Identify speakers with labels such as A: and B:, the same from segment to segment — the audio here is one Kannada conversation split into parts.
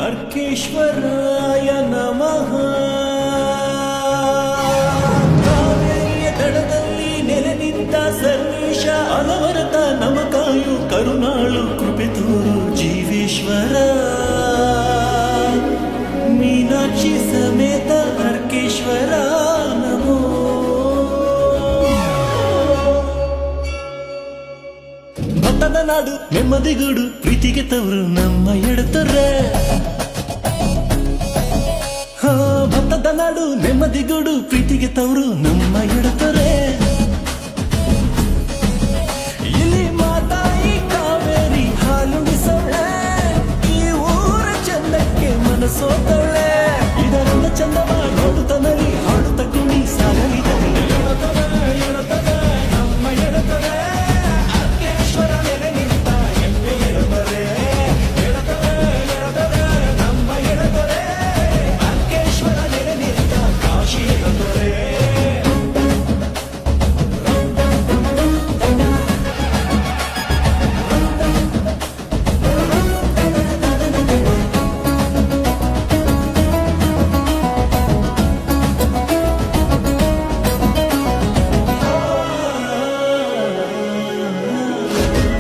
A: अर्केश्वराय नमः। ಕಾವೇರಿಯ ದಡದಲ್ಲಿ ನೆಲೆ ನಿಂತ ಸರ್ವೇಶ ಅನವರತ ನಮ ಕಾಯು ಕರುಣಾಳು ಕೃಪೆ ತೋರು ಜೀವೇಶ್ವರ ಮೀನಾಕ್ಷಿ ಸಮೇತ ಅರ್ಕೇಶ್ವರ ನಮೋ। ಭತ್ತದ ನಾಡು ನೆಮ್ಮದಿಗೂಡು ಪ್ರೀತಿಗೆ ತವರು ನಮ್ಮ ಎಡತರೆ। ಭತ್ತದ ನಾಡು ನೆಮ್ಮದಿಗೂಡು ಪ್ರೀತಿಗೆ ತವರು ನಮ್ಮ ಎಡತರೆ। ಇಲ್ಲಿ ಮಾತಾಯಿ ಕಾವೇರಿ ಹಾಲುಣಿಸೋಳೆ, ಈ ಊರ ಚಂದಕ್ಕೆ ಮನಸೋತಳೆ। ಇದರಿಂದ ಚಂದವ ನೋಡುತ್ತನಲ್ಲಿ ಹಾಡುತ್ತ ಕುಣಿ ಸಾಗಲಿದೆ ನಮ್ಮ ಎಡತರೆ। ಅರ್ಕೇಶ್ವರ ನೆಲೆ ನಿಂತ ಎಮ್ಮೆ ಎಡತರೆ, ನಮ್ಮ ಎಡತರೆ। ಅರ್ಕೇಶ್ವರ ನೆಲೆ ನಿಂತ ಕಾಶಿ ಎಡತರೆ।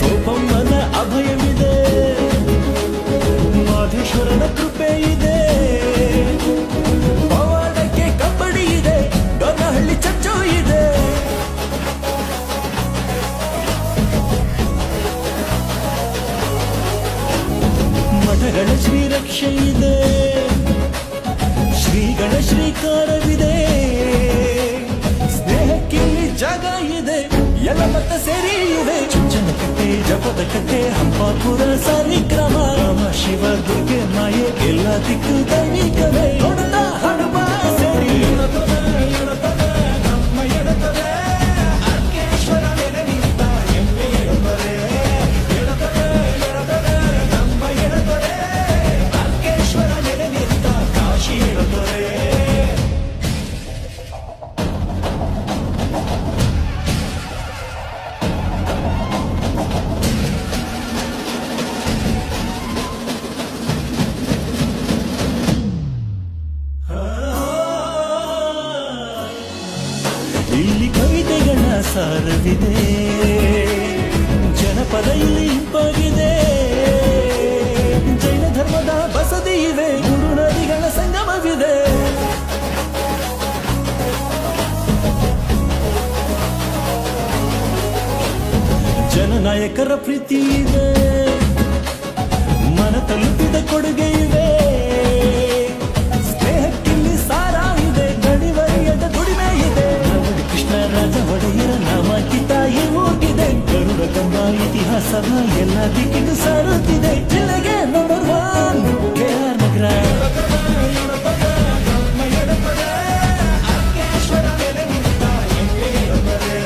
A: ತೋಪಮ್ಮನ ಅಭಯವಿದೆ, ಮಾಧೇಶ್ವರನ ಕೃಪೆ ಇದೆ, ಪವಾಡಕ್ಕೆ ಕಬ್ಬಡಿ ಇದೆ, ಡೊನ್ನಹಳ್ಳಿ ಚಚ್ಚು ಇದೆ। ಮಠಗಳ ಶ್ರೀರಕ್ಷೆ ಇದೆ, ಶ್ರೀಗಳ ಶ್ರೀಕಾರವಿದೆ, ಸ್ನೇಹಕ್ಕಿಲ್ಲಿ ಜಾಗ ಇದೆ, ಎಲ್ಲ ಮತ್ತೆ ಸೇರಿ ಇದೆ। ಚುಂಚನಕಟ್ಟೆ ಜಪದ ಕಟ್ಟೆ ಹಂಪಾಪುರ ಸಾಲಿಗ್ರಾಮ, ರಾಮ ಶಿವ ದುರ್ಗೆ ಮಾಯೆ ಎಲ್ಲ ದಿಕ್ಕು ದೈವಿಕವೇ। ನೋಡುತ್ತ ಹನುಮ ಸೇರಿ ನಮ್ಮ ಎಡತರೆ। ಅರ್ಕೇಶ್ವರ ನೆಲೆ ನಿಂತ ಎಮ್ಮೆ ಎಡತರೆ, ನಮ್ಮ ಎಡತರೆ। ಅರ್ಕೇಶ್ವರ ನೆಲೆ ನಿಂತ ಕಾಶಿ ಎಡತರೆ। ಇಲ್ಲಿ ಕವಿತೆಗಳ ಸಾರವಿದೆ, ಜನಪದ ಇಲ್ಲಿ ಇಂಪಾಗಿದೆ, ಜೈನ ಧರ್ಮದ ಬಸದಿ ಇವೆ, ಗುರು ನದಿಗಳ ಸಂಗಮವಿದೆ। ಜನನಾಯಕರ ಪ್ರೀತಿ ಇದೆ, ಮನ ತಲುಪಿದ ಕೊಡುಗೆ ಇವೆ, ಸ್ನೇಹಕ್ಕಿಲ್ಲಿ ಸಾರ ಇದೆ, ಗಡಿವರಿಯದ ದುಡಿಮೆ ಇದೆ। ಕೃಷ್ಣ ರಾಜ ಒಡೆಯರ ನಾಮಕಿತ ಈ ಊರ್ಗಿದೆ, ಗರುಡ ಕಂಬ ಇತಿಹಾಸವ ಎಲ್ಲ ದಿಕ್ಕಿಗೂ ಸಾರುತ್ತಿದೆ। ಜಿಲ್ಲೆಗೆ ನಂಬರ್ 1 KR ನಗರ। ಅರ್ಕೇಶ್ವರ ನೆಲೆ ನಿಂತ ಎಮ್ಮೆ ಎಡತರೆ,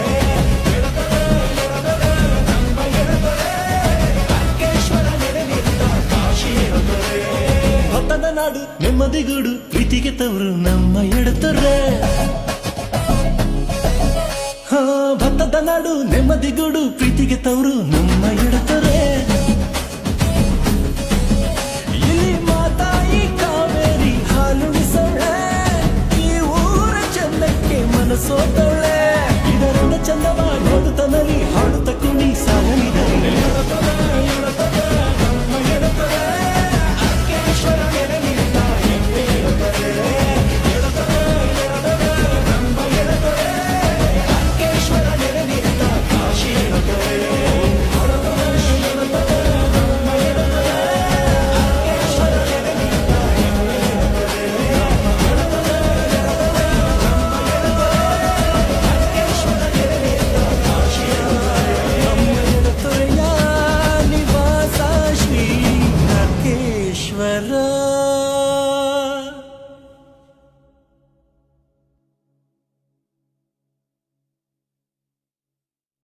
A: ನಮ್ಮ ಎಡತರೆ। ಅರ್ಕೇಶ್ವರ ನೆಲೆ ನಿಂತ ಕಾಶಿ ಎಡತರೆ। ಭತ್ತದ ನಾಡು ನೆಮ್ಮದಿಗೂಡು ಪ್ರೀತಿಗೆ ತವರು ನಮ್ಮ ಎಡತರೆ। ಭತ್ತದ ನಾಡು ನೆಮ್ಮದಿಗೂಡು ಪ್ರೀತಿಗೆ ತವರು ನಮ್ಮ